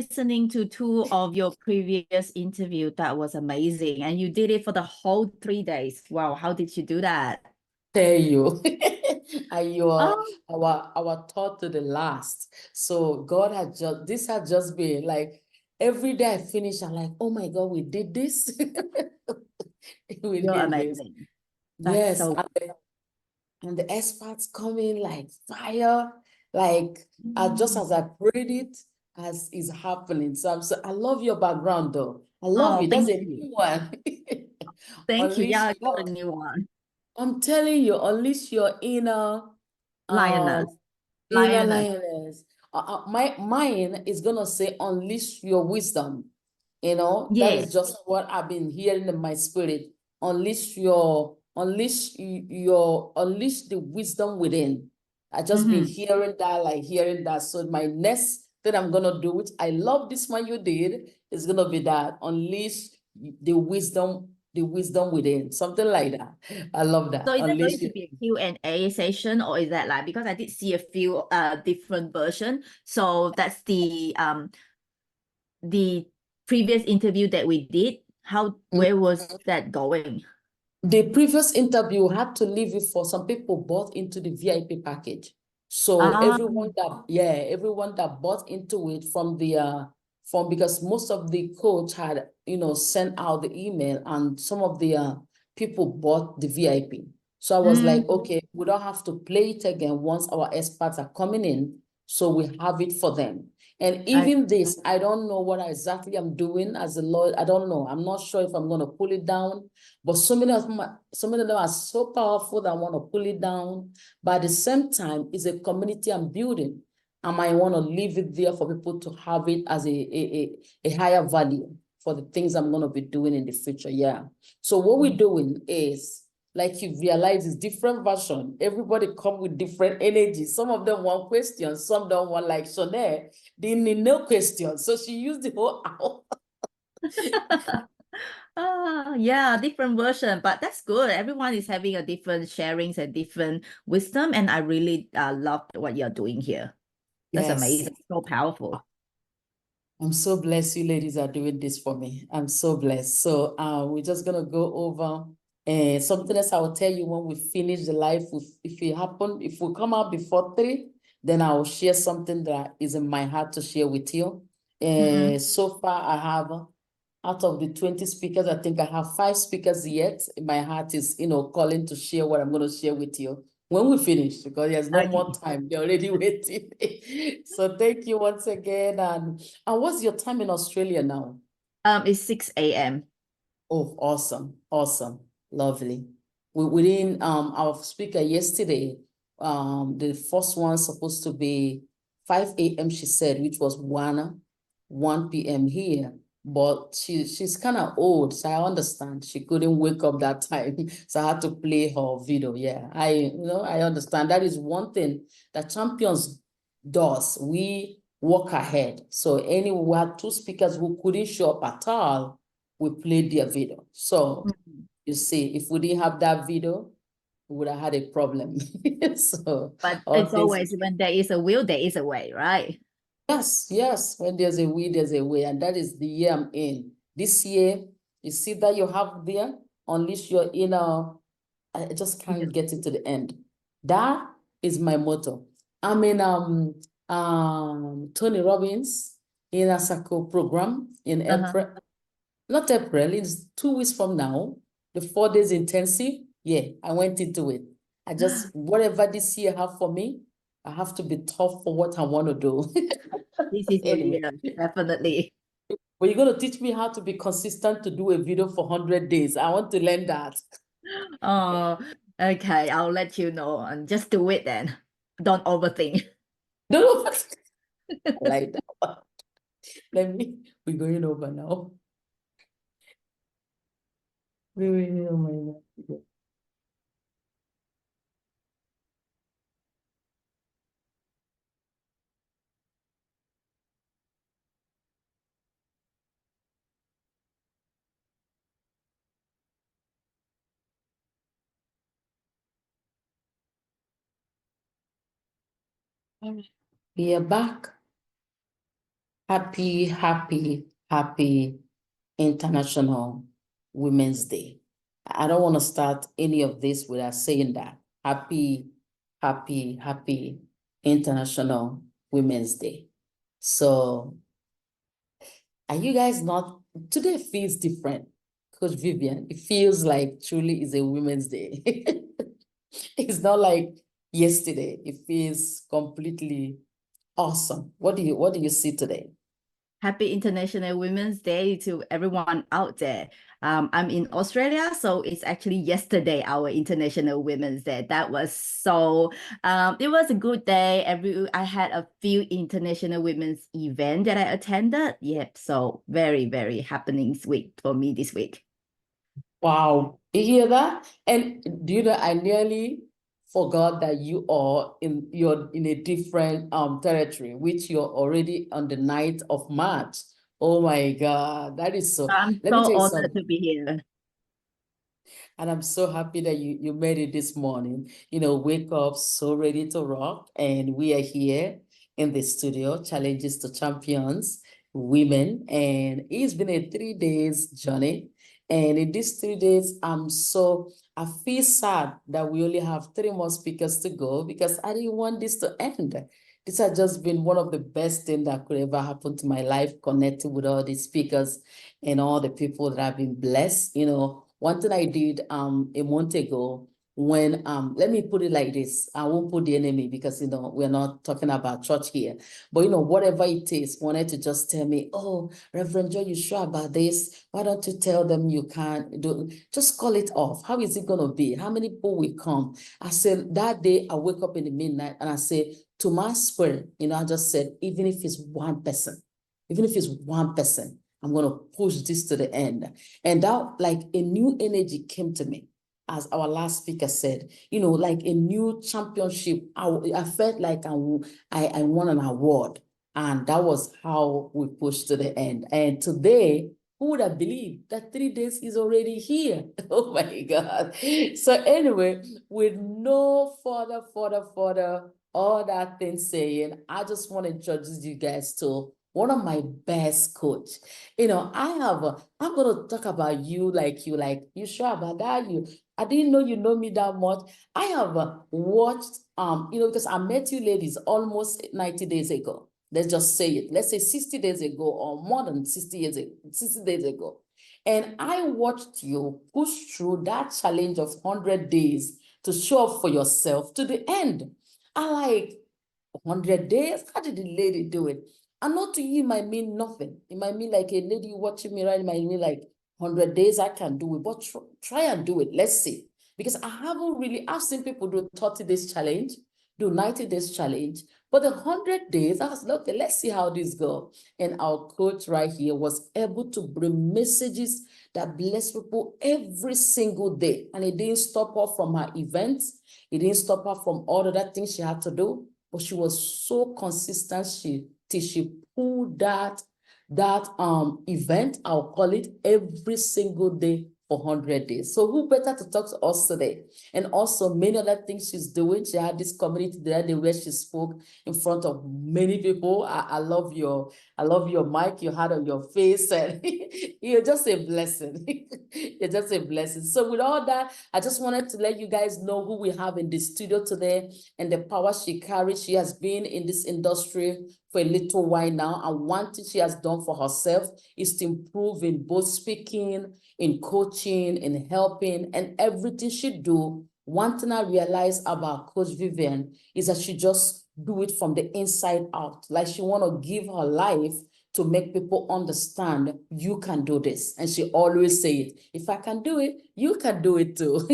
listening to two of your previous interview. That was amazing. And you did it for the whole 3 days. Wow, how did you do that? Tell you, and you are Oh, our thought to the last. So God has just this has just been like every day I finish, I'm like, oh my God, we did this. We you're did this. amazing. That's Yes, so and the experts come in like fire, like just as I prayed it, as is happening. So I love your background though. I love Oh, it. That's thank a you. new one. Thank you. Yeah, Unleash I got a your, new one. I'm telling you, unleash your uh Lioness. inner Lioness. lioness. Mine is gonna say unleash your wisdom. That Yes. is just what I've been hearing in my spirit. Unleash the wisdom within. I just been Mm-hmm. hearing that. So my next thing I'm gonna do, which I love this one you did, is gonna be that unleash the wisdom within, something like that. I love So that. is that Unleash going to it. be a Q&A session, or is that like, because I did see a few different version. So that's the previous interview that we did. Where was that going? The previous interview had to leave it for some people bought into the VIP package. So Ah, everyone that bought into it from because most of the coach had, sent out the email and some of the people bought the VIP. So I was like, okay, we don't have to play it again once our experts are coming in. So we have it for them. And I, even this, I don't know what exactly I'm doing as a lawyer. I don't know. I'm not sure if I'm going to pull it down, but some of them are so powerful that I want to pull it down. But at the same time, it's a community I'm building. And I want to leave it there for people to have it as a higher value for the things I'm going to be doing in the future. Yeah. So what we're doing is, like you realize, it's different version. Everybody come with different energies. Some of them want questions. Some don't want, like Chanel. They need no questions. So she used the whole hour. yeah, different version, but that's good. Everyone is having a different sharings and different wisdom, and I really love what you're doing here. That's Yes. amazing. So powerful. I'm so blessed you ladies are doing this for me. I'm so blessed. So we're just gonna go over something else I will tell you when we finish the live. If we come out before 3, then I will share something that is in my heart to share with you. So far I have out of the 20 speakers, I think I have 5 speakers yet. My heart is, calling to share what I'm going to share with you when we finish, because there's no more Okay. time. They're already waiting. So thank you once again. And what's your time in Australia now? It's 6 a.m. Oh, awesome. Awesome. Lovely. We didn't, our speaker yesterday, the first one supposed to be 5 a.m. she said, which was 1 p.m. here. But she's kind of old, so I understand. She couldn't wake up that time. So I had to play her video. Yeah, I understand. That is one thing that Champions does. We walk ahead. So anyway, we had 2 speakers who couldn't show up at all. We played their video. So you see, if we didn't have that video, we would have had a problem. So But all it's things, always when there is a will, there is a way, right? yes. When there's a will, there's a way. And that is the year I'm in. This year, you see that you have there, unleash your inner, I just Yeah. can't get it to the end. That is my motto. I'm in Tony Robbins inner circle program in Uh-huh. April. Not April, it's 2 weeks from now, the 4 days intensive. Yeah, I went into it. I just, whatever this year have for me, I have to be tough for what I want to do. This is your Anyway, year, definitely. but you're going to teach me how to be consistent to do a video for 100 days. I want to learn that. Oh, okay. I'll let you know and just do it then. Don't overthink. No, I like that. We're going over now. Oh my God. We are back. Happy, happy, happy International Women's Day. I don't want to start any of this without saying that. Happy, happy, happy International Women's Day. So, are you guys not? Today feels different, Coach Vivienne. It feels like truly is a Women's Day. It's not like yesterday. It feels completely awesome. What do you see today? Happy International Women's Day to everyone out there. I'm in Australia, so it's actually yesterday, our International Women's Day. That was it was a good day. I had a few international women's events that I attended. Yep, so very, very happenings week for me this week. Wow, you hear that? And do you know, I nearly forgot that you're in a different territory, which you're already on the 9th of March. Oh my God, that is so. I'm Let me so tell you honored something. to be here. And I'm so happy that you made it this morning. Wake up so ready to rock. And we are here in the studio, Challenges to Champions Women. And it's been a 3 days journey. And in these 3 days, I feel sad that we only have 3 more speakers to go because I didn't want this to end. This has just been one of the best things that could ever happen to my life, connecting with all these speakers and all the people that have been blessed. One thing I did a month ago when let me put it like this. I won't put the enemy because we're not talking about church here. But whatever it is, wanted to just tell me, oh, Reverend Joy, you sure about this? Why don't you tell them you can't do just call it off? How is it gonna be? How many people will come? I said that day I wake up in the midnight and I say to my spirit, I just said, even if it's one person, even if it's one person, I'm going to push this to the end. And that, like a new energy came to me, as our last speaker said, like a new championship. I felt like I won an award. And that was how we pushed to the end. And today, who would have believed that 3 days is already here? Oh my God. So anyway, with no further, all that thing saying, I just want to introduce you guys to one of my best coach. I'm going to talk about you, you sure about that? I didn't know you know me that much. I have watched, because I met you ladies almost 90 days ago. Let's just say it. Let's say 60 days ago or more than 60 days ago. And I watched you push through that challenge of 100 days to show up for yourself to the end. I like 100 days? How did the lady do it? And not to you, it might mean nothing. It might mean like a lady watching me, right? It might mean like 100 days, I can do it. But try and do it. Let's see. Because I've seen people do 30 days challenge, do 90 days challenge. But the 100 days, I was like, okay, let's see how this goes. And our coach right here was able to bring messages that bless people every single day. And it didn't stop her from her events. It didn't stop her from all the other things she had to do. But she was so consistent till she pulled that event, I'll call it, every single day for 100 days. So who better to talk to us today? And also many other things she's doing. She had this community the other day where she spoke in front of many people. I love your mic you had on your face, and you're just a blessing. You're just a blessing. So with all that, I just wanted to let you guys know who we have in the studio today and the power she carries. She has been in this industry for a little while now, and one thing she has done for herself is to improve in both speaking, in coaching, in helping, and everything she do. One thing I realized about Coach Vivienne is that she just do it from the inside out. Like she want to give her life to make people understand you can do this. And she always say it, if I can do it, you can do it too.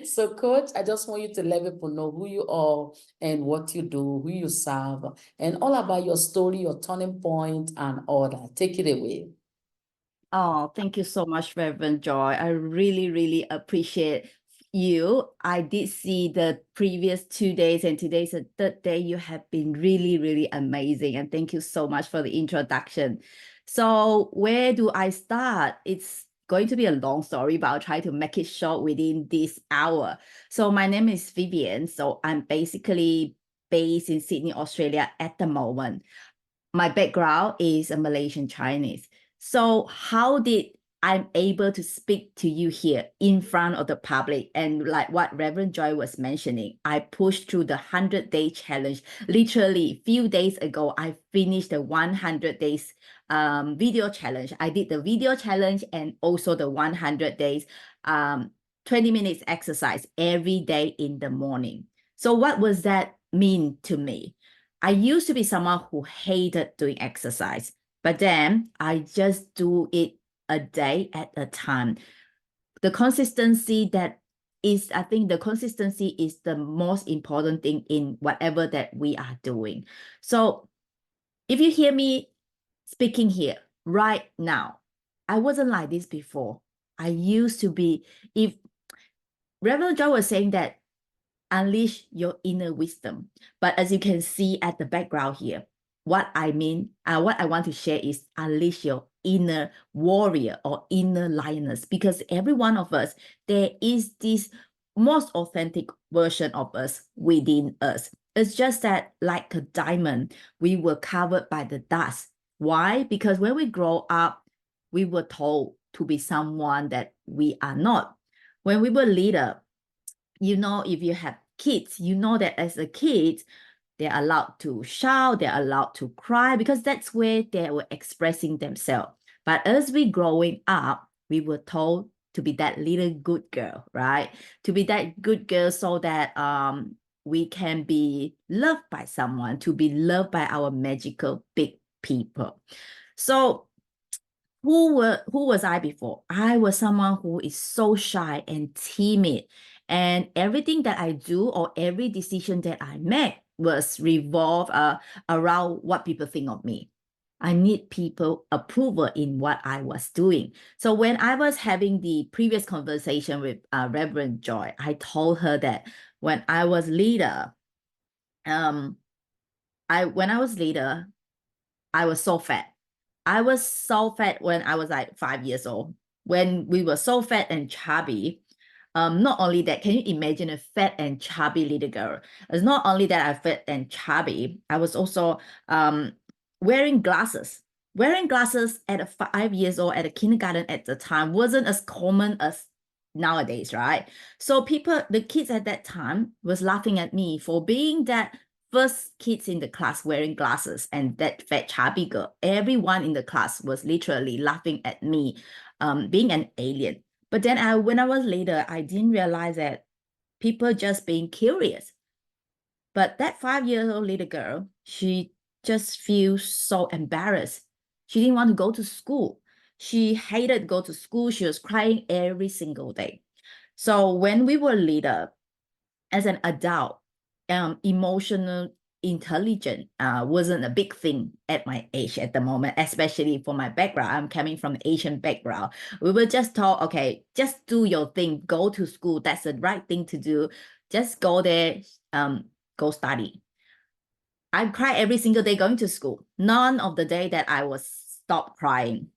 So coach, I just want you to let people know who you are and what you do, who you serve, and all about your story, your turning point, and all that. Take it away. Oh, thank you so much, Reverend Joy. I really, really appreciate you. I did see the previous 2 days, and today's the third day. You have been really, really amazing. And thank you so much for the introduction. So where do I start? It's going to be a long story, but I'll try to make it short within this hour. So my name is Vivienne. So I'm basically based in Sydney, Australia at the moment. my background is a Malaysian Chinese. So how did I'm able to speak to you here in front of the public? And like what Reverend Joy was mentioning, I pushed through the 100-day challenge. Literally a few days ago, I finished the 100 days video challenge. I did the video challenge and also the 100 days 20 minutes exercise every day in the morning. So what was that mean to me? I used to be someone who hated doing exercise, but then I just do it a day at a time. The consistency that is, I think the consistency is the most important thing in whatever that we are doing. So if you hear me speaking here right now, I wasn't like this before. I used to be, if Reverend John was saying that unleash your inner wisdom. But as you can see at the background here, what I mean, what I want to share is unleash your inner warrior or inner lioness, because every one of us, there is this most authentic version of us within us. It's just that like a diamond, we were covered by the dust. Why? Because when we grow up, we were told to be someone that we are not. When we were little, you know, if you have kids, you know that as a kid, they're allowed to shout, they're allowed to cry, because that's where they were expressing themselves. But as we growing up, we were told to be that little good girl, right? To be that good girl so that we can be loved by someone, to be loved by our magical big people. So who was I before? I was someone who is so shy and timid. And everything that I do or every decision that I make was revolved around what people think of me. I need people approval in what I was doing. So when I was having the previous conversation with Reverend Joy, I told her that when I was leader, when I was leader, I was so fat. I was so fat when I was like 5 years old. When we were so fat and chubby, not only that, can you imagine a fat and chubby little girl? It's not only that I fat and chubby, I was also wearing glasses. Wearing glasses at a 5 years old at a kindergarten at the time wasn't as common as nowadays, right? So people, the kids at that time was laughing at me for being that first kids in the class wearing glasses and that fat chubby girl. Everyone in the class was literally laughing at me, being an alien. But then when I was later, I didn't realize that people just being curious. But that 5-year-old little girl, she just feels so embarrassed. She didn't want to go to school. She hated go to school. She was crying every single day. So when we were later, as an adult, emotional intelligence wasn't a big thing at my age at the moment, especially for my background. I'm coming from Asian background. We were just told, okay, just do your thing, go to school. That's the right thing to do. Just go there, go study. I cry every single day going to school. None of the day that I was stopped crying.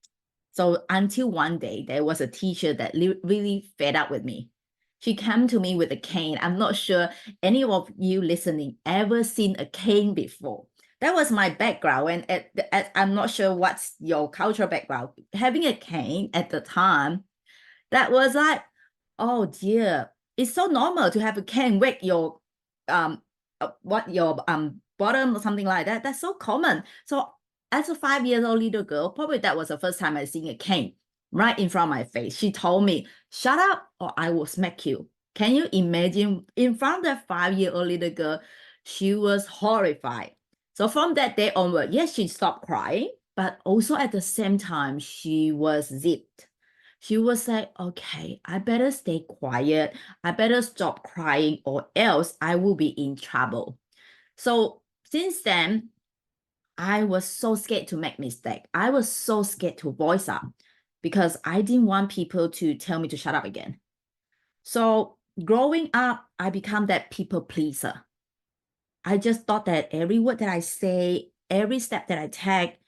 So until one day, there was a teacher that really fed up with me. She came to me with a cane. I'm not sure any of you listening ever seen a cane before. That was my background. And I'm not sure what's your cultural background. Having a cane at the time, that was like, oh dear, it's so normal to have a cane whack your your bottom or something like that. That's so common. So as a 5 years old little girl, probably that was the first time I seen a cane right in front of my face. She told me, shut up or I will smack you. Can you imagine in front of that 5-year-old little girl, she was horrified. So from that day onward, yes, she stopped crying, but also at the same time, she was zipped. She was like, okay, I better stay quiet. I better stop crying or else I will be in trouble. So since then, I was so scared to make mistake. I was so scared to voice up because I didn't want people to tell me to shut up again. So growing up, I become that people pleaser. I just thought that every word that I say, every step that I take,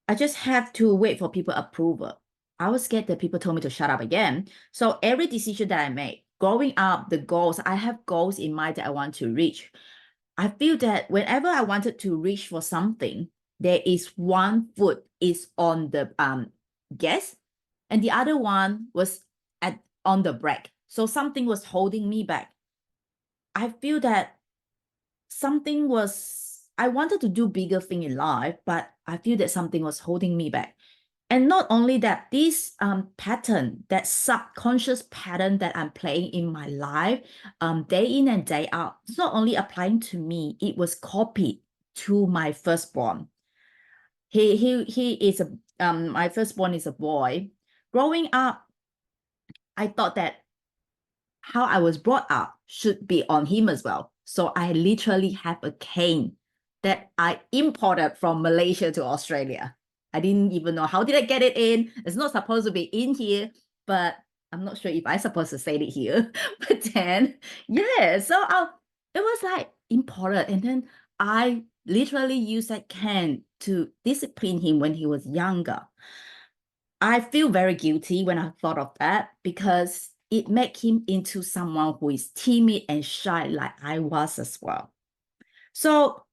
I just have to wait for people approval. I was scared that people told me to shut up again. So every decision that I make, growing up, the goals, I have goals in mind that I want to reach. I feel that whenever I wanted to reach for something, there is one foot is on the gas, and the other one was on the brake. So something was holding me back. I feel that I wanted to do bigger thing in life, but I feel that something was holding me back. And not only that, this pattern, that subconscious pattern that I'm playing in my life, day in and day out, it's not only applying to me, it was copied to my firstborn. He is my firstborn is a boy. Growing up, I thought that how I was brought up should be on him as well. So I literally have a cane that I imported from Malaysia to Australia. I didn't even know how did I get it in. It's not supposed to be in here, but I'm not sure if I'm supposed to say it here. But then, yeah, so it was like imported. And then I literally used that cane to discipline him when he was younger. I feel very guilty when I thought of that because it made him into someone who is timid and shy like I was as well. So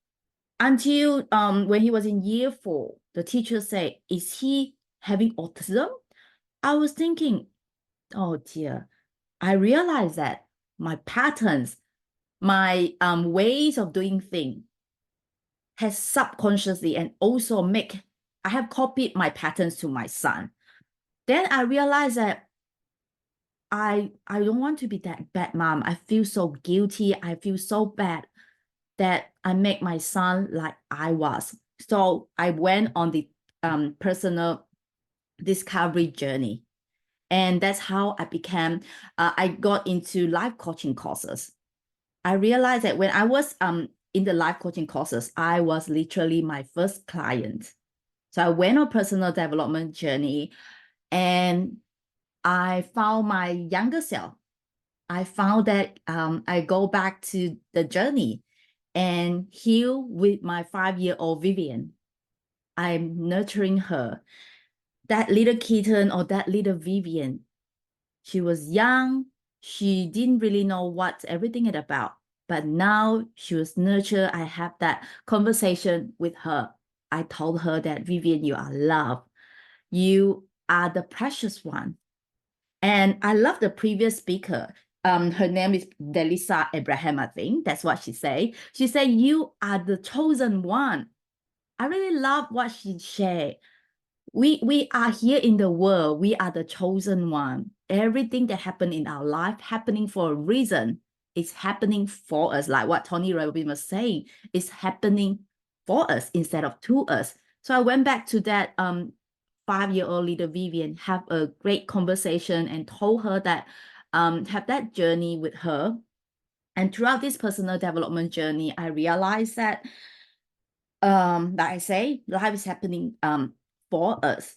until when he was in year 4, the teacher said, is he having autism? I was thinking, oh dear, I realized that my patterns, my ways of doing things has subconsciously and also I have copied my patterns to my son. Then I realized that I don't want to be that bad mom. I feel so guilty. I feel so bad that I make my son like I was. So I went on the personal discovery journey. And that's how I got into life coaching courses. I realized that when I was in the life coaching courses, I was literally my first client. So I went on personal development journey and I found my younger self. I found that I go back to the journey and heal with my 5-year-old Vivienne. I'm nurturing her. That little kitten or that little Vivienne, she was young. She didn't really know what everything is about. But now she was nurtured. I have that conversation with her. I told her that, Vivienne, you are loved. You are the precious one. And I love the previous speaker. Her name is Delisa Abraham, I think. That's what she said. She said, you are the chosen one. I really love what she shared. We are here in the world. We are the chosen one. Everything that happened in our life happening for a reason. It's happening for us. Like what Tony Robbins was saying, it's happening for us instead of to us. So I went back to that 5-year-old little Vivienne, have a great conversation and told her that have that journey with her. And throughout this personal development journey, I realized that like I say, life is happening for us.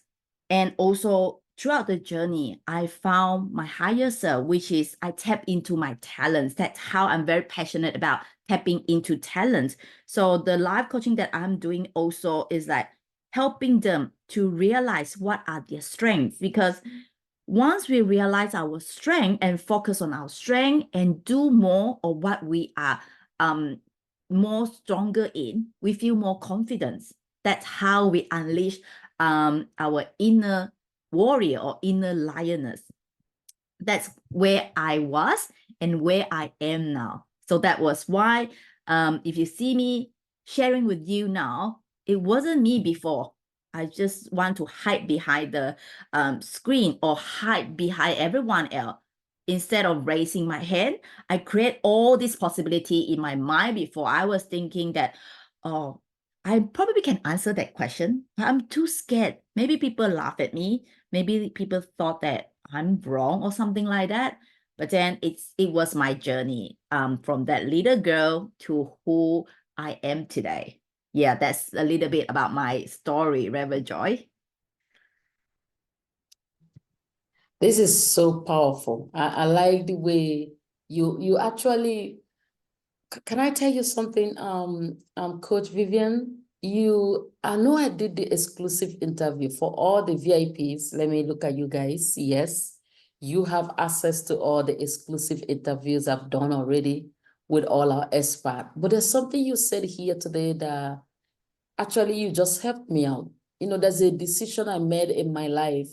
And also throughout the journey, I found my higher self, which is I tap into my talents. That's how I'm very passionate about tapping into talents. So the life coaching that I'm doing also is like helping them to realize what are their strengths. Because once we realize our strength and focus on our strength and do more of what we are more stronger in, we feel more confidence. That's how we unleash our inner warrior or inner lioness. That's where I was and where I am now. So that was why if you see me sharing with you now, it wasn't me before. I just want to hide behind the screen or hide behind everyone else. Instead of raising my hand, I create all this possibility in my mind before. I was thinking that, oh, I probably can answer that question. I'm too scared. Maybe people laugh at me. Maybe people thought that I'm wrong or something like that. But then it was my journey from that little girl to who I am today. Yeah, that's a little bit about my story, Reverend Joy. This is so powerful. I like the way you actually, can I tell you something, Coach Vivienne? I know I did the exclusive interview for all the VIPs. Let me look at you guys. Yes, you have access to all the exclusive interviews I've done already with all our experts. But there's something you said here today that Actually, you just helped me out. You know, there's a decision I made in my life,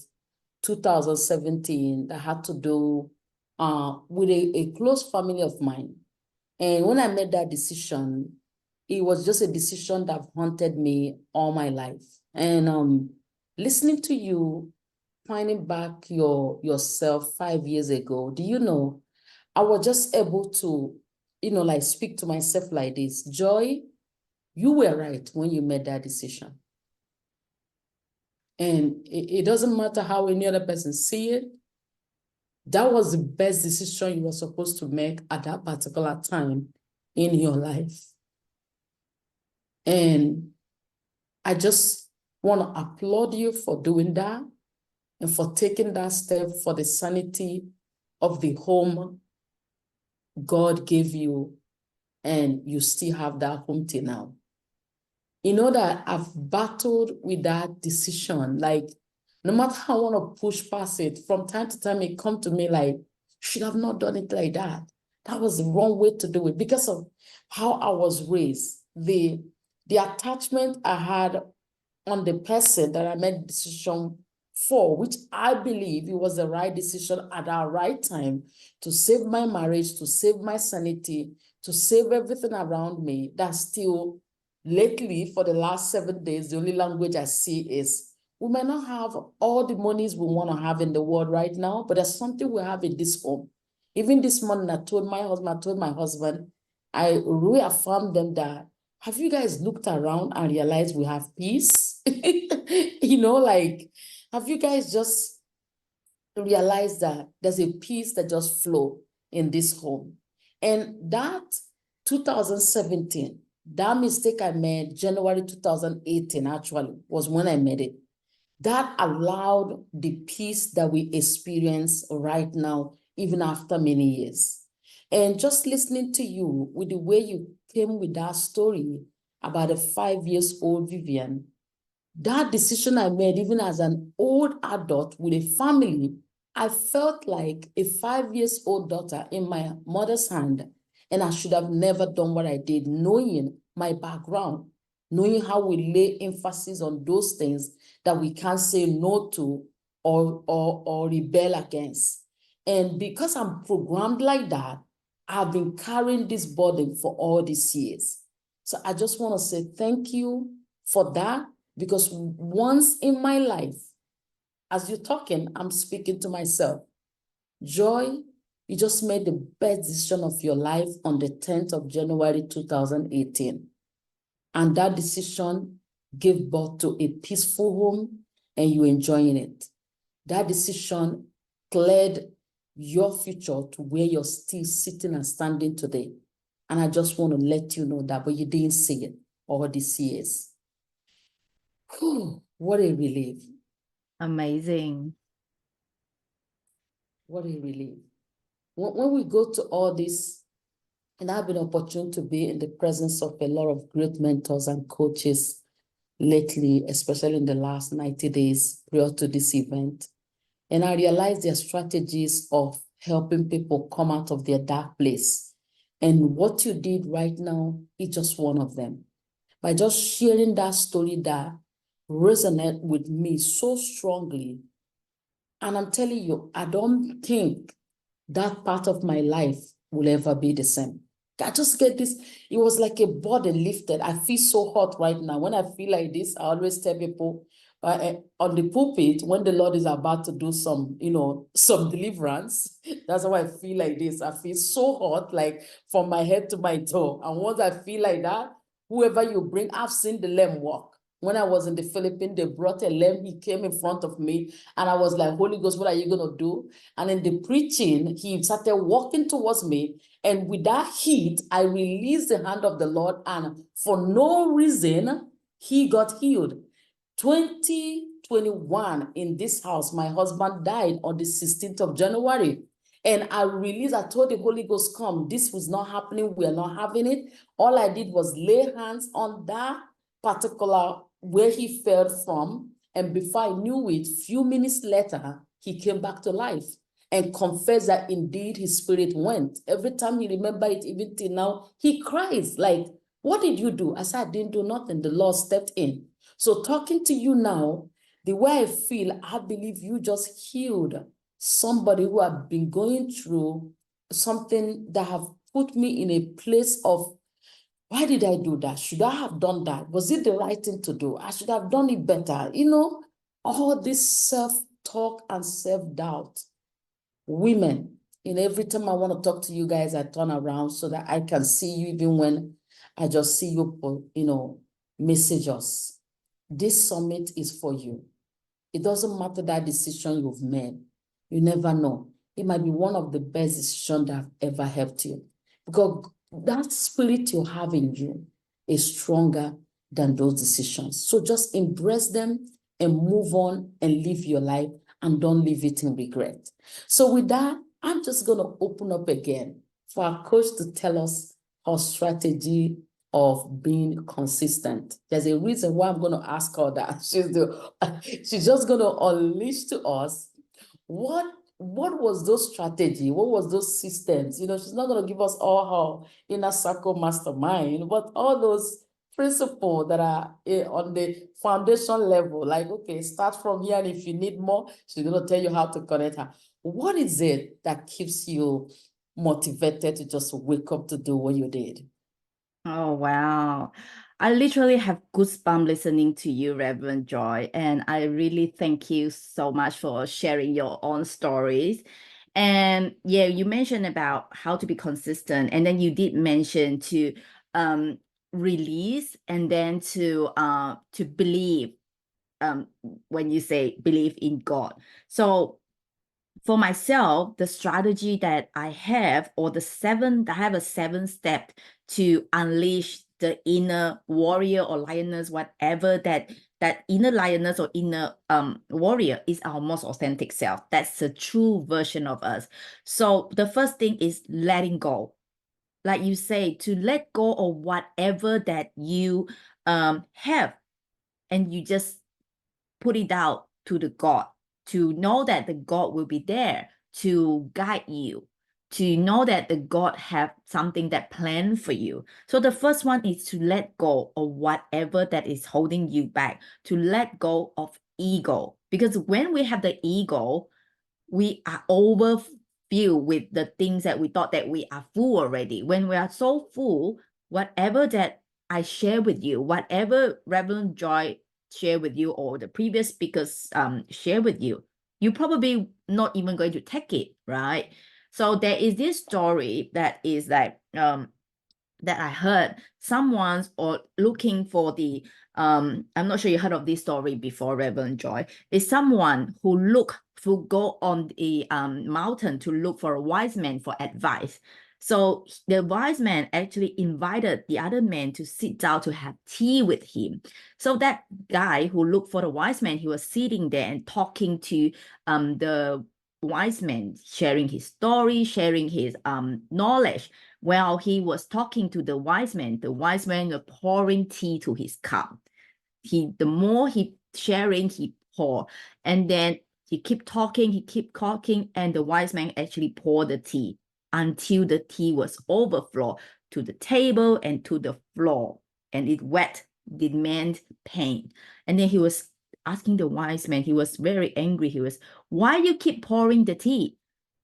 2017, that had to do with a close family of mine. And when I made that decision, it was just a decision that haunted me all my life. And listening to you, finding back yourself 5 years ago, do you know, I was just able to, like speak to myself like this: Joy, you were right when you made that decision. And it doesn't matter how any other person see it. That was the best decision you were supposed to make at that particular time in your life. And I just want to applaud you for doing that and for taking that step for the sanity of the home God gave you, and you still have that home till now. You know that I've battled with that decision. Like, no matter how I want to push past it, from time to time it come to me like, should have not done it like that. That was the wrong way to do it because of how I was raised. The attachment I had on the person that I made the decision for, which I believe it was the right decision at the right time to save my marriage, to save my sanity, to save everything around me. That still, lately, for the last 7 days, the only language I see is, we may not have all the monies we want to have in the world right now, but there's something we have in this home. Even this morning, I told my husband, I reaffirmed them that, have you guys looked around and realized we have peace? Like, have you guys just realized that there's a peace that just flow in this home? And that 2017, that mistake I made, January 2018 actually, was when I made it. That allowed the peace that we experience right now, even after many years. And just listening to you with the way you came with that story about a 5-year-old Vivienne, that decision I made, even as an old adult with a family, I felt like a 5-year-old daughter in my mother's hand. And I should have never done what I did, knowing my background, knowing how we lay emphasis on those things that we can't say no to or rebel against. And because I'm programmed like that, I've been carrying this burden for all these years. So I just want to say thank you for that, because once in my life, as you're talking, I'm speaking to myself. Joy, you just made the best decision of your life on the 10th of January 2018. And that decision gave birth to a peaceful home, and you're enjoying it. That decision cleared your future to where you're still sitting and standing today. And I just want to let you know that, but you didn't see it all these years. Whew, what a relief. Amazing. What a relief. When we go to all this, and I've been opportune to be in the presence of a lot of great mentors and coaches lately, especially in the last 90 days prior to this event. And I realized their strategies of helping people come out of their dark place. And what you did right now is just one of them. By just sharing that story that resonated with me so strongly. And I'm telling you, I don't think that part of my life will ever be the same. I just get this, it was like a burden lifted. I feel so hot right now. When I feel like this, I always tell people on the pulpit, when the Lord is about to do some deliverance, that's how I feel like this. I feel so hot, like from my head to my toe. And once I feel like that, whoever you bring, I've seen the lamb walk. When I was in the Philippines, they brought a lamb. He came in front of me, and I was like, Holy Ghost, what are you going to do? And in the preaching, he started walking towards me. And with that heat, I released the hand of the Lord. And for no reason, he got healed. 2021, in this house, my husband died on the 16th of January. And I told the Holy Ghost, come, this was not happening. We are not having it. All I did was lay hands on that particular where he fell from. And before I knew it, few minutes later, he came back to life and confessed that indeed his spirit went. Every time he remembered it, even till now, he cries like, What did you do? I said, I didn't do nothing. The Lord stepped in. So talking to you now, the way I feel, I believe you just healed somebody who had been going through something that have put me in a place of, why did I do that? Should I have done that? Was it the right thing to do? I should have done it better. You know, all this self-talk and self-doubt. Women, every time I want to talk to you guys, I turn around so that I can see you even when I just see you, message us. This summit is for you. It doesn't matter that decision you've made. You never know. It might be one of the best decisions that have ever helped you. Because that spirit you have in you is stronger than those decisions. So just embrace them and move on and live your life, and don't leave it in regret. So with that, I'm just going to open up again for our coach to tell us our strategy of being consistent. There's a reason why I'm going to ask her that. She's just going to unleash to us what was those strategy, what was those systems. She's not going to give us all her inner circle mastermind, but all those principles that are on the foundation level, like, okay, start from here, and if you need more, she's going to tell you how to connect her. What is it that keeps you motivated to just wake up to do what you did? Oh, wow. I literally have goosebumps listening to you, Reverend Joy. And I really thank you so much for sharing your own stories. And yeah, you mentioned about how to be consistent. And then you did mention to release, and then to believe, when you say believe in God. So for myself, the strategy that I have, or I have a 7 step to unleash the inner warrior or lioness, whatever that inner lioness or inner warrior is, our most authentic self. That's the true version of us. So the first thing is letting go. Like you say, to let go of whatever that you have, and you just put it out to the God, to know that the God will be there to guide you, to know that the God have something that planned for you. So the first one is to let go of whatever that is holding you back, to let go of ego. Because when we have the ego, we are overfilled with the things that we thought that we are full already. When we are so full, whatever that I share with you, whatever Reverend Joy share with you, or the previous speakers share with you, you probably not even going to take it, right? So there is this story that is like that I heard. Someone's or looking for the I'm not sure you heard of this story before, Reverend Joy. Is someone who go on the mountain to look for a wise man for advice. So the wise man actually invited the other man to sit down to have tea with him. So that guy who looked for the wise man, he was sitting there and talking to the wise man, sharing his story, sharing his knowledge. While he was talking to the wise man was pouring tea to his cup. The more he sharing, he pour, and then he keep talking, and the wise man actually poured the tea until the tea was overflow to the table and to the floor, and it wet the man's pain. And then he was asking the wise man, he was very angry. He was, why you keep pouring the tea?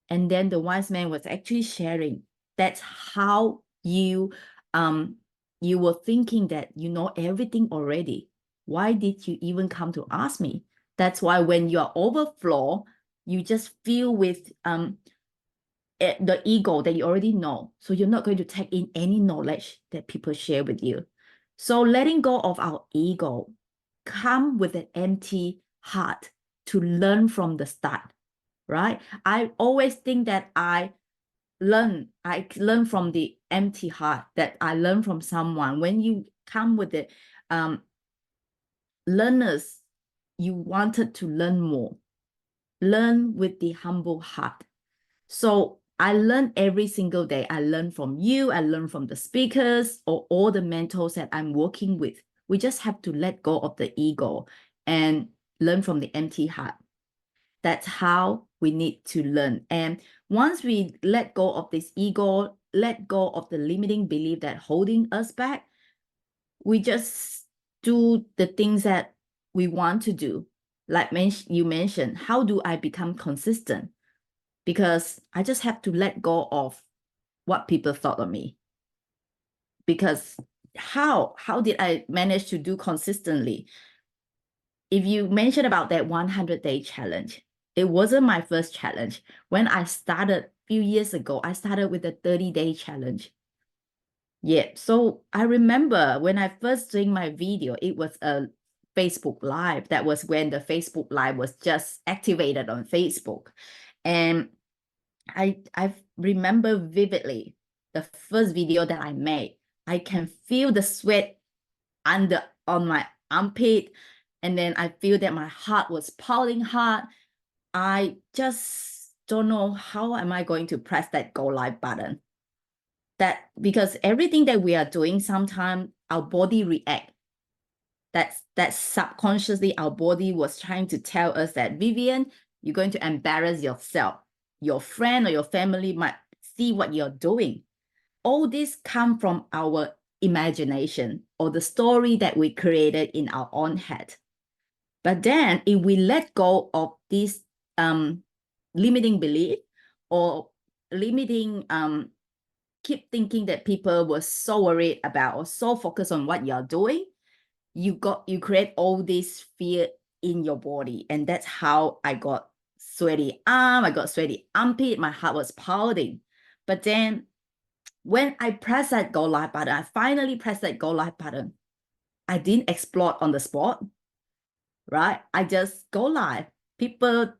And then the wise man was actually sharing. That's how you were thinking that you know everything already. Why did you even come to ask me? That's why when you are overflow, you just feel with the ego that you already know. So you're not going to take in any knowledge that people share with you. So letting go of our ego, come with an empty heart to learn from the start, right? I always think that I learn from the empty heart, that I learn from someone. When you come with the learners, you wanted to learn more. Learn with the humble heart. So I learn every single day. I learn from you. I learn from the speakers or all the mentors that I'm working with. We just have to let go of the ego and learn from the empty heart. That's how we need to learn. And once we let go of this ego, let go of the limiting belief that holding us back, we just do the things that we want to do. Like you mentioned, how do I become consistent? Because I just have to let go of what people thought of me. Because how did I manage to do consistently? If you mentioned about that 100-day challenge, it wasn't my first challenge. When I started a few years ago, I started with a 30-day challenge. Yeah, so I remember when I first doing my video, it was a Facebook Live. That was when the Facebook Live was just activated on Facebook. And I remember vividly the first video that I made. I can feel the sweat on my armpit, and then I feel that my heart was pounding hard. I just don't know how am I going to press that go live button. That because everything that we are doing, sometimes our body react. That's subconsciously our body was trying to tell us that, Vivienne, you're going to embarrass yourself. Your friend or your family might see what you're doing. All this come from our imagination or the story that we created in our own head. But then if we let go of this limiting belief or limiting keep thinking that people were so worried about or so focused on what you're doing, you create all this fear in your body. And that's how I got sweaty arm, I got sweaty armpit, my heart was pounding. But then when I pressed that go live button, I finally pressed that go live button. I didn't explode on the spot, right? I just go live. People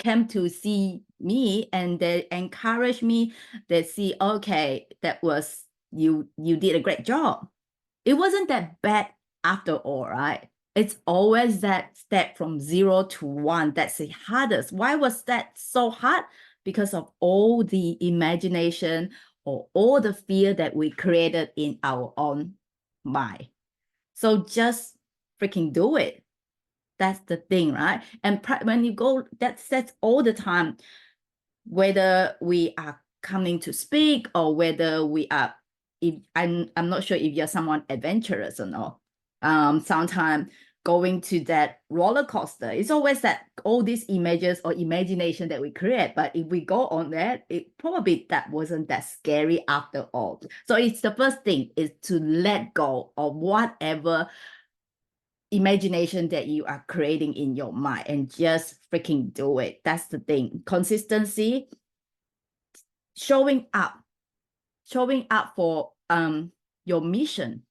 came to see me and they encouraged me. They see, okay, that was you did a great job. It wasn't that bad after all, right? It's always that step from 0 to 1 that's the hardest. Why was that so hard? Because of all the imagination or all the fear that we created in our own mind. So just freaking do it. That's the thing, right? And when you go, that's all the time, whether we are coming to speak or whether we are, if I'm not sure if you're someone adventurous or not. Sometimes going to that roller coaster, it's always that all these images or imagination that we create. But if we go on that, it probably that wasn't that scary after all. So it's the first thing is to let go of whatever imagination that you are creating in your mind and just freaking do it. That's the thing. Consistency, showing up for your mission.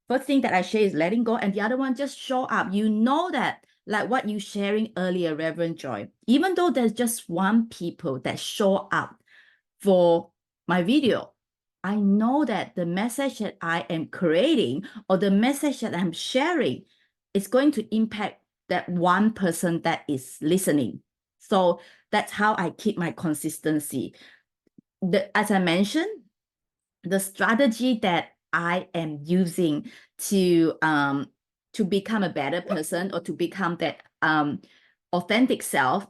First thing that I share is letting go, and the other one, just show up. You know that, like what you sharing earlier, Reverend Joy, even though there's just one people that show up for my video, I know that the message that I am creating or the message that I'm sharing is going to impact that one person that is listening. So that's how I keep my consistency. As I mentioned, the strategy that I am using to become a better person or to become that authentic self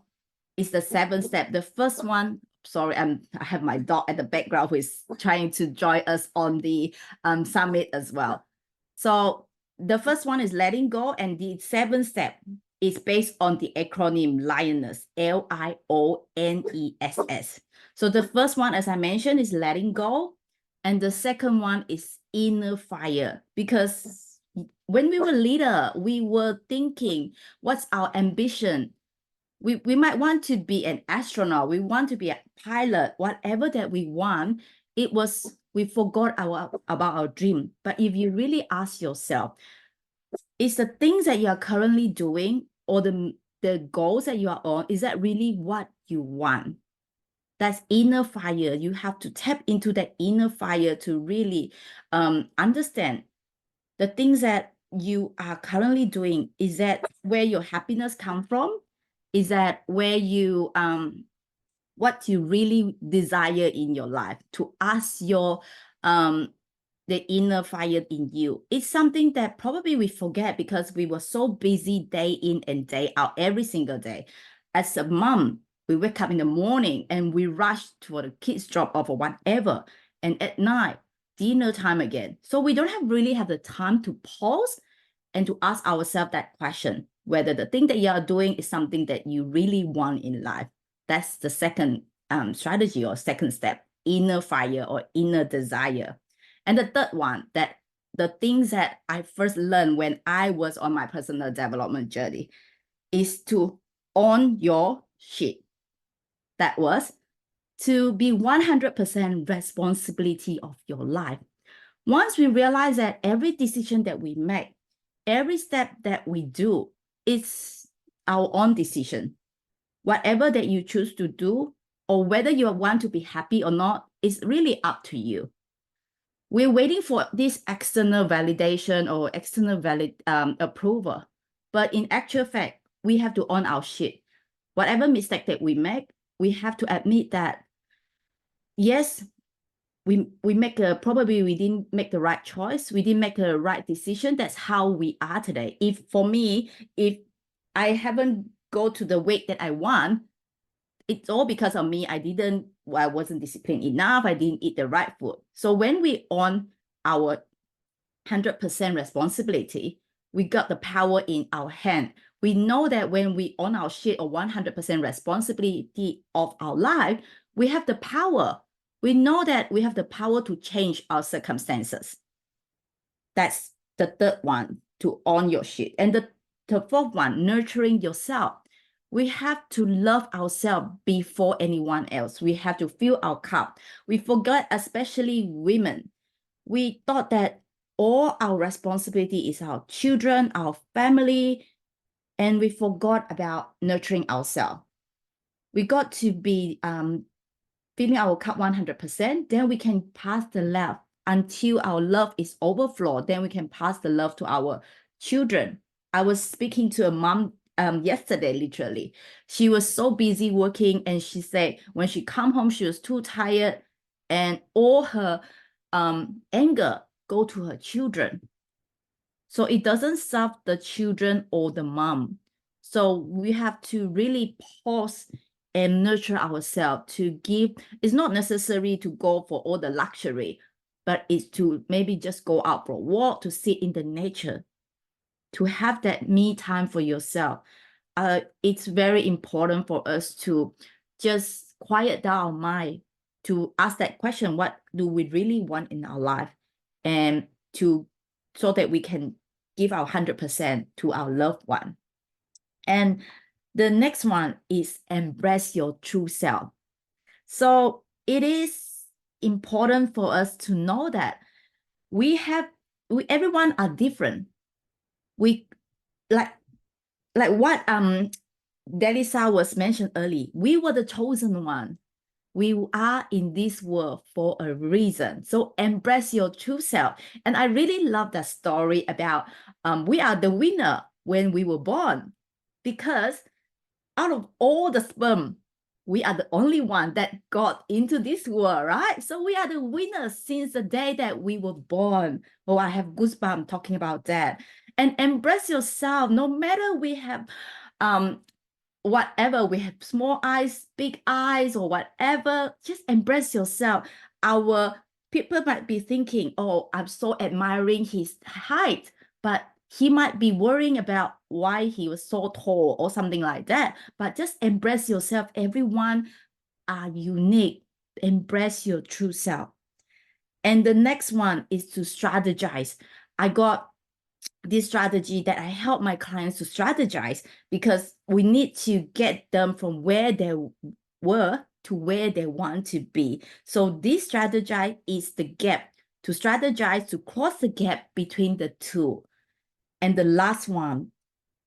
is the 7 step. The first one, sorry, I have my dog at the background who is trying to join us on the summit as well. So the first one is letting go, and the 7 step is based on the acronym lioness, LIONESS. So the first one, as I mentioned, is letting go. And the second one is inner fire, because when we were little, we were thinking, what's our ambition? We might want to be an astronaut. We want to be a pilot, whatever that we want. We forgot about our dream. But if you really ask yourself, is the things that you are currently doing or the goals that you are on, is that really what you want? That's inner fire. You have to tap into that inner fire to really understand the things that you are currently doing. Is that where your happiness come from? Is that where you what you really desire in your life? To ask your the inner fire in you. It's something that probably we forget because we were so busy day in and day out every single day. As a mom, we wake up in the morning and we rush for the kids drop off or whatever. And at night, dinner time again. So we don't really have the time to pause and to ask ourselves that question, whether the thing that you are doing is something that you really want in life. That's the second strategy or second step, inner fire or inner desire. And the third one, that the things that I first learned when I was on my personal development journey is to own your shit. That was to be 100% responsibility of your life. Once we realize that every decision that we make, every step that we do, it's our own decision. Whatever that you choose to do, or whether you want to be happy or not, is really up to you. We're waiting for this external validation or external approval. But in actual fact, we have to own our shit. Whatever mistake that we make, we have to admit that, yes, we make probably we didn't make the right choice. We didn't make the right decision. That's how we are today. For me, if I haven't go to the weight that I want, it's all because of me. I wasn't disciplined enough. I didn't eat the right food. So when we own our 100% responsibility, we got the power in our hand. We know that when we own our shit or 100% responsibility of our life, we have the power. We know that we have the power to change our circumstances. That's the third one, to own your shit. And the fourth one, nurturing yourself. We have to love ourselves before anyone else. We have to fill our cup. We forget, especially women, we thought that all our responsibility is our children, our family, and we forgot about nurturing ourselves. We got to be filling our cup 100%, then we can pass the love until our love is overflow. Then we can pass the love to our children. I was speaking to a mom yesterday, literally. She was so busy working, and she said when she come home, she was too tired, and all her anger go to her children. So it doesn't serve the children or the mom. So we have to really pause and nurture ourselves to give. It's not necessary to go for all the luxury, but it's to maybe just go out for a walk, to sit in the nature, to have that me time for yourself. It's very important for us to just quiet down our mind, to ask that question, what do we really want in our life? And so that we can give our 100% to our loved one. And the next one is embrace your true self. So it is important for us to know that everyone are different. We like what Delisa was mentioned earlier. We were the chosen one. We are in this world for a reason. So embrace your true self. And I really love that story about we are the winner when we were born, because out of all the sperm, we are the only one that got into this world, right? So we are the winners since the day that we were born. Oh, I have goosebumps talking about that. And embrace yourself, no matter we have whatever, we have small eyes, big eyes, or whatever, just embrace yourself. Our people might be thinking, oh, I'm so admiring his height, but he might be worrying about why he was so tall or something like that. But just embrace yourself. Everyone are unique. Embrace your true self. And the next one is to strategize. I got this strategy that I help my clients to strategize, because we need to get them from where they were to where they want to be. So this strategy is the gap, to strategize to close the gap between the two. And the last one,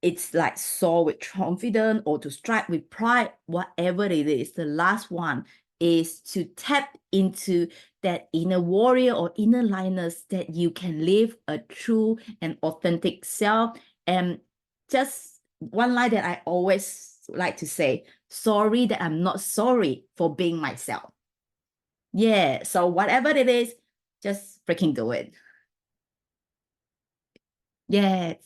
it's like soar with confidence or to strike with pride, whatever it is. The last one is to tap into that inner warrior or inner lioness, that you can live a true and authentic self. And just one line that I always like to say, sorry that I'm not sorry for being myself. Yeah, so whatever it is, just freaking do it. Yes.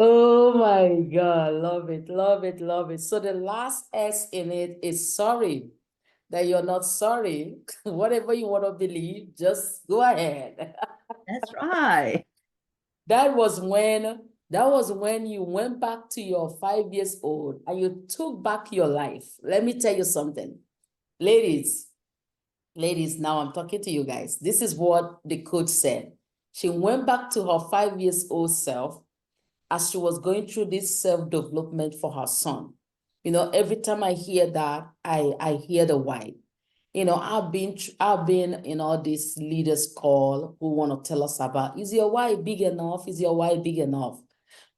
Oh my God, love it, love it, love it. So the last S in it is sorry. that you're not sorry. Whatever you want to believe, just go ahead. That's right. That was when you went back to your 5 years old and you took back your life. Let me tell you something. Ladies, now I'm talking to you guys. This is what the coach said. She went back to her 5 years old self as she was going through this self-development for her son. You know, every time I hear that, I hear the why. You know, I've been in all these leaders call who want to tell us about, is your why big enough? Is your why big enough?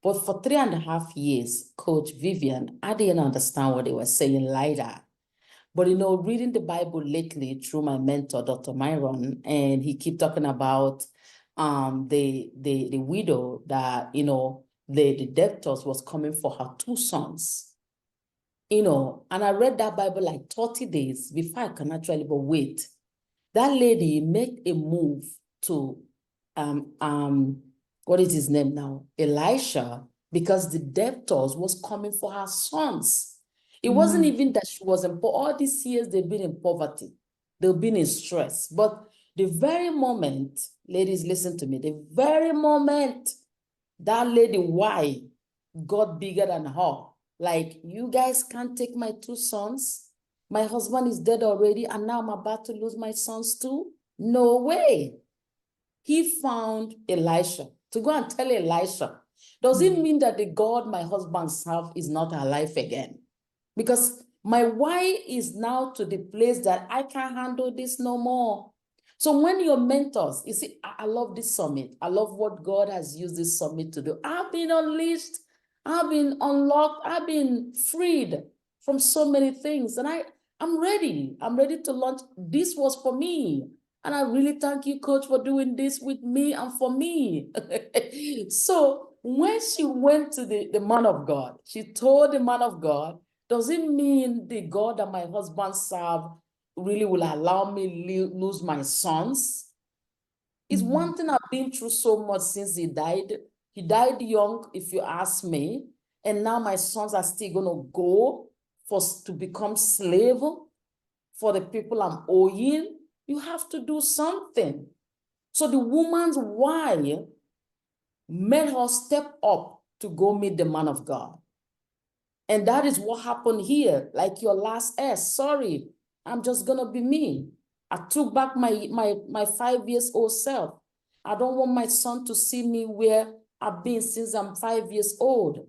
But for 3.5 years, Coach Vivienne, I didn't understand what they were saying like that. But, you know, reading the Bible lately through my mentor, Dr. Myron, and he keep talking about the widow that, you know, the debtors was coming for her 2 sons. You know, and I read that Bible like 30 days before I can actually, but wait, that lady made a move to, what is his name now? Elisha, because the debtors was coming for her sons. It wasn't even that she was in, all these years they've been in poverty. They've been in stress. But the very moment, ladies, listen to me, the very moment that lady, why, got bigger than her, like, you guys can't take my 2 sons. My husband is dead already, and now I'm about to lose my sons too. No way. He found Elisha to go and tell Elisha. Does it mean that the God my husband served is not alive again? Because my why is now to the place that I can't handle this no more. So when your mentors, you see, I love this summit. I love what God has used this summit to do. I've been unleashed. I've been unlocked. I've been freed from so many things. And I'm ready. I'm ready to launch. This was for me. And I really thank you, Coach, for doing this with me and for me. So when she went to the man of God, she told the man of God, does it mean the God that my husband served really will allow me lose my sons? It's one thing I've been through so much since he died. He died young, if you ask me. And now my sons are still going to go to become slave for the people I'm owing. You have to do something. So the woman's why made her step up to go meet the man of God. And that is what happened here. Like your last S, sorry, I'm just going to be me. I took back my 5 years old self. I don't want my son to see me where I've been since I'm 5 years old.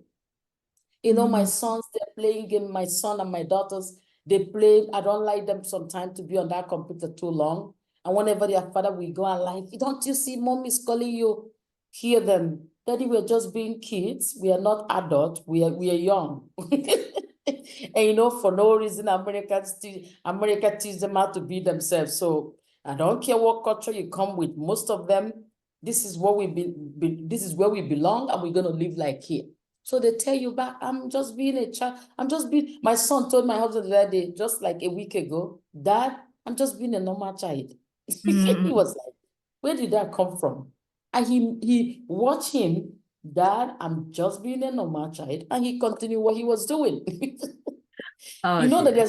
You know, my sons, they're playing game, my son and my daughters, they play. I don't like them sometimes to be on that computer too long. And whenever their father will go and like, don't you see mommy is calling you? Hear them. Daddy, we're just being kids. We are not adults. We are young. And you know, for no reason, America teach them how to be themselves. So I don't care what culture you come with. Most of them, this is what this is where we belong, and we're gonna live like here. So they tell you back, I'm just being a child. My son told my husband the other day, just like a week ago, Dad, I'm just being a normal child. He was like, where did that come from? And he watched him, Dad, I'm just being a normal child. And he continued what he was doing. Oh, You know that dear.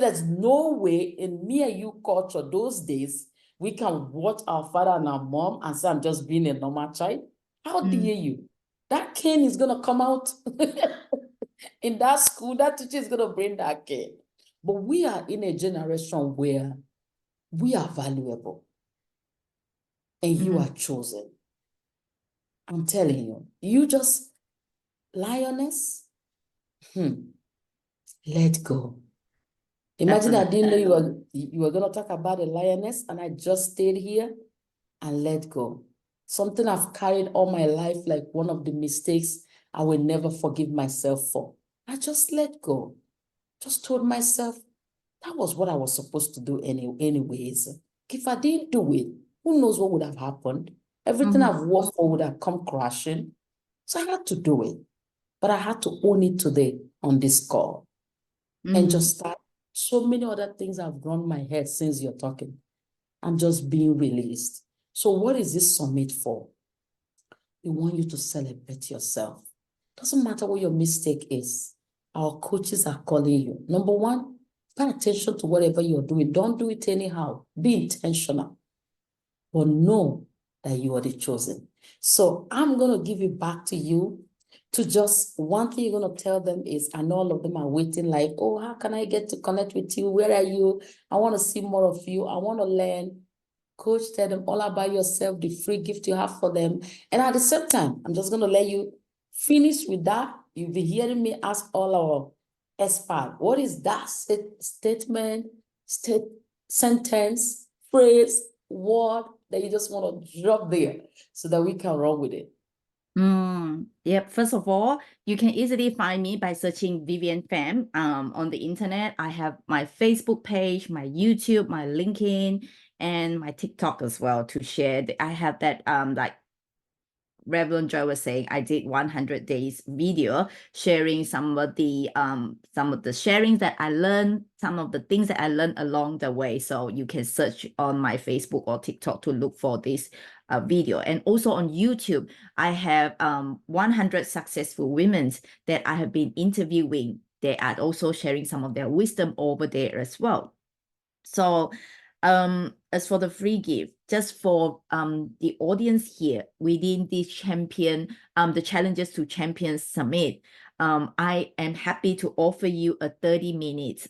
there's no way in me and you culture those days we can watch our father and our mom and say, I'm just being a normal child. How dare you? That cane is gonna come out in that school. That teacher is gonna bring that cane. But we are in a generation where we are valuable and you are chosen. I'm telling you, you just lioness, let go. Imagine I didn't know you were gonna talk about a lioness and I just stayed here and let go. Something I've carried all my life, like one of the mistakes I will never forgive myself for. I just let go. Just told myself that was what I was supposed to do anyways. If I didn't do it, who knows what would have happened? Everything I've worked for would have come crashing. So I had to do it. But I had to own it today on this call and just start. So many other things have run my head since you're talking. I'm just being released. So what is this summit for? We want you to celebrate yourself. Doesn't matter what your mistake is. Our coaches are calling you. Number one, Pay attention to whatever you're doing. Don't do it anyhow. Be intentional, but know that you are the chosen. So I'm going to give it back to you to just one thing you're going to tell them is, I know all of them are waiting like, oh, how can I get to connect with you? Where are you? I want to see more of you. I want to learn. Coach, tell them all about yourself, the free gift you have for them. And at the same time, I'm just going to let you finish with that. You'll be hearing me ask all our experts, what is that statement, sentence, phrase, word that you just want to drop there so that we can run with it? Yep. First of all, you can easily find me by searching Vivienne Fam on the internet. I have my Facebook page, my YouTube, my LinkedIn, and my TikTok as well to share. I have that like Reverend Joy was saying, I did 100 days video sharing some of the sharings that I learned, some of the things that I learned along the way. So you can search on my Facebook or TikTok to look for this video. And also on YouTube, I have 100 successful women that I have been interviewing. They are also sharing some of their wisdom over there as well. So as for the free gift, just for the audience here within the the Challenges to Champions Summit, I am happy to offer you a 30-minute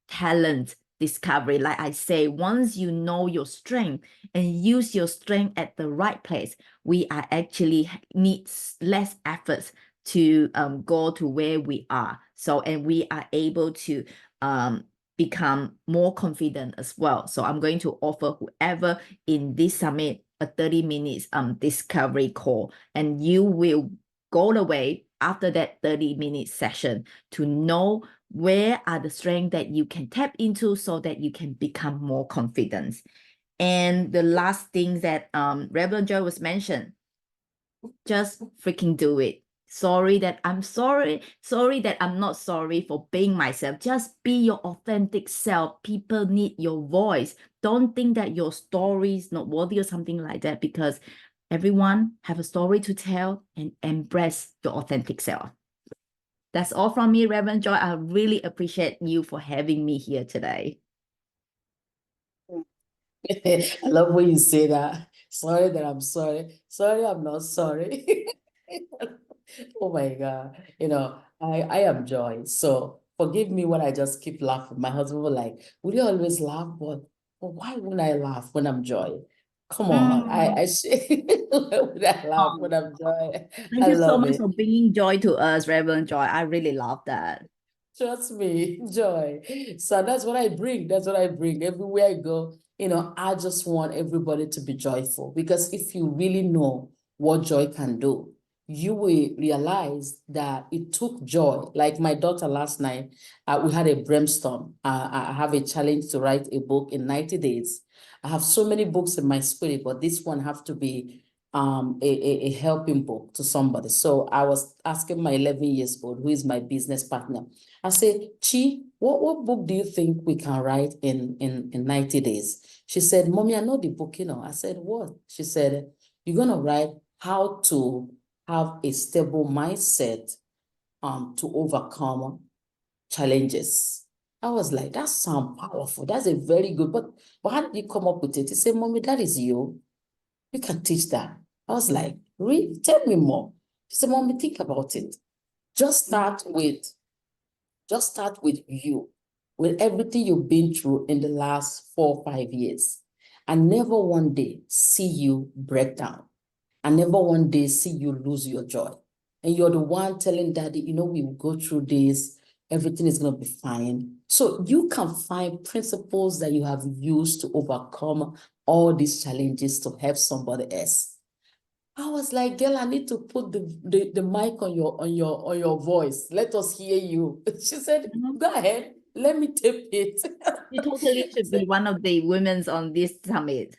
talent discovery. Like I say, once you know your strength and use your strength at the right place, we are actually need less efforts to go to where we are. So, and we are able to become more confident as well. So I'm going to offer whoever in this summit a 30 minutes discovery call, and you will go away after that 30-minute session to know where are the strengths that you can tap into so that you can become more confident. And the last thing that Reverend Joy was mentioned, just freaking do it. Sorry that I'm not sorry for being myself. Just be your authentic self. People need your voice. Don't think that your story is not worthy or something like that, because everyone have a story to tell, and embrace your authentic self. That's all from me, Reverend Joy. I really appreciate you for having me here today. I love when you say that. Sorry that I'm sorry. Sorry, I'm not sorry. Oh my God. I am Joy. So forgive me when I just keep laughing. My husband was like, would you always laugh? But why wouldn't I laugh when I'm Joy? Come on. Why would I laugh when I'm Joy? Thank I you so love much it. for bringing joy to us, Reverend Joy. I really love that. Trust me, joy. So that's what I bring. That's what I bring everywhere I go. I just want everybody to be joyful, because if you really know what joy can do, you will realize that it took joy. Like my daughter last night, we had a brainstorm. I have a challenge to write a book in 90 days. I have so many books in my spirit, but this one have to be a helping book to somebody. So I was asking my 11 years old, who is my business partner, I say, Chi, what book do you think we can write in 90 days? She said, Mommy, I know the book, I said, what? She said, you're going to write how to have a stable mindset to overcome challenges. I was like, that sounds powerful. That's a very good, but how did you come up with it? He said, Mommy, that is you. You can teach that. I was like, really? Tell me more. She said, Mommy, think about it. Just start with you, with everything you've been through in the last 4 or 5 years. And never one day see you break down. And never one day see you lose your joy. And you're the one telling Daddy, we will go through this. Everything is going to be fine. So you can find principles that you have used to overcome all these challenges to help somebody else. I was like, girl, I need to put the mic on your voice. Let us hear you. She said, go ahead, let me tape it. You totally should be one of the women on this summit.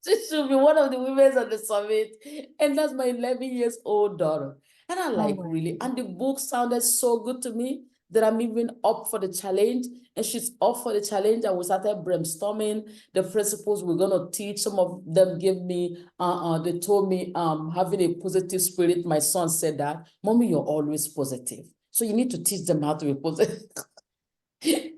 She should be one of the women on the summit. And that's my 11 years old daughter. And I'm like, really? And the book sounded so good to me that I'm even up for the challenge. And she's up for the challenge. And we started brainstorming the principles we're going to teach. Some of them gave me, they told me, having a positive spirit. My son said that, Mommy, you're always positive. So you need to teach them how to be positive.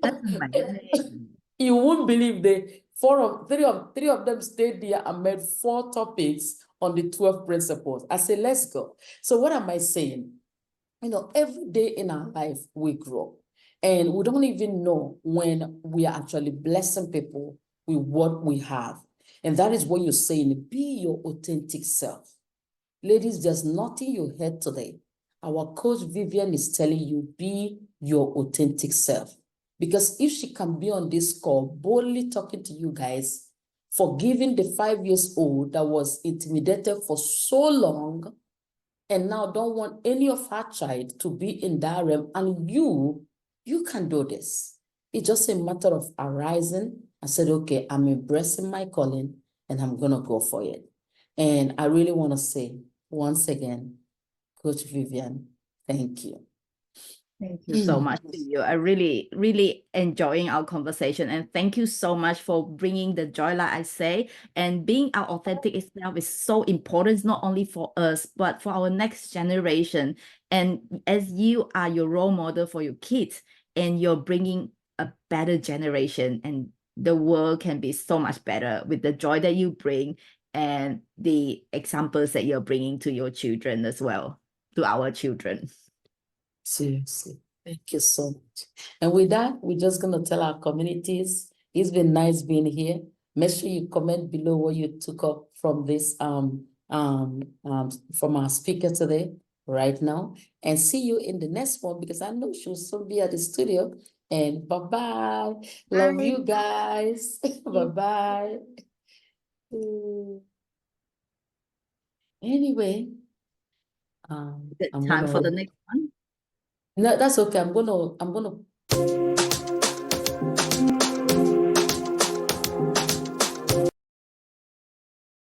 That's amazing. You won't believe three of them stayed there and made 4 topics on the 12 principles. I say, let's go. So what am I saying? You know, every day in our life, we grow. And we don't even know when we are actually blessing people with what we have. And that is what you're saying, be your authentic self. Ladies, there's nothing you heard today. Our coach Vivienne is telling you, be your authentic self. Because if she can be on this call, boldly talking to you guys, forgiving the 5-year-old that was intimidated for so long, and now don't want any of her child to be in that realm, and you can do this. It's just a matter of arising and said, okay, I'm embracing my calling and I'm gonna go for it. And I really want to say once again, Coach Vivienne, thank you. Thank you so much to you. I really, really enjoying our conversation, and thank you so much for bringing the joy, like I say, and being our authentic self is so important, not only for us, but for our next generation. And as you are your role model for your kids, and you're bringing a better generation, and the world can be so much better with the joy that you bring and the examples that you're bringing to your children as well, to our children. Seriously, thank you so much. And with that, we're just going to tell our communities, it's been nice being here. Make sure you comment below what you took up from this, from our speaker today, right now. And see you in the next one, because I know she'll soon be at the studio. And bye-bye. Love you guys. Bye-bye. Anyway, Is it I'm time for the gonna. next one? No, that's okay. I'm gonna